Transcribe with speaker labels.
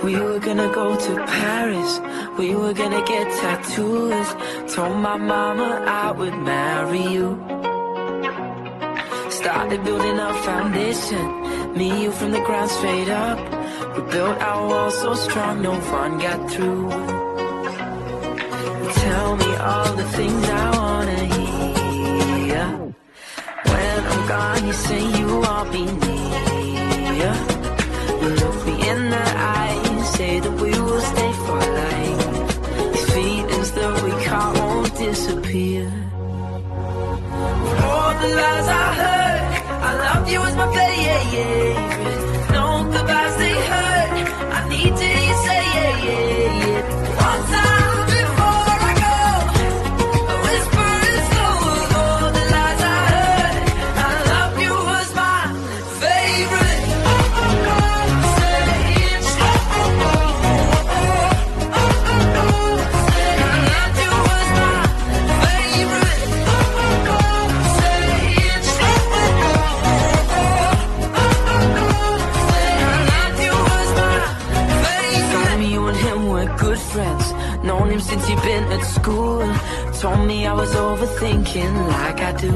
Speaker 1: We were gonna go to Paris, we were gonna get tattoos. Told my mama I would marry you. Started building our foundation, me, you from the ground straight up. We built our walls so strong, no one got through. Tell me all the things I wanna hear. When I'm gone, you say you want me near. You look me in the eyes, say that we will stay for life. These feelings that we caught won't disappear. All the lies I heard, I loved you as my favorite. No goodbyes, they hurt, I need to hear you say one time before I go. A whisper is gold. All the lies I heard, I loved you was my favorite. Good friends, known him since he'd been at school. Told me I was overthinking like I do.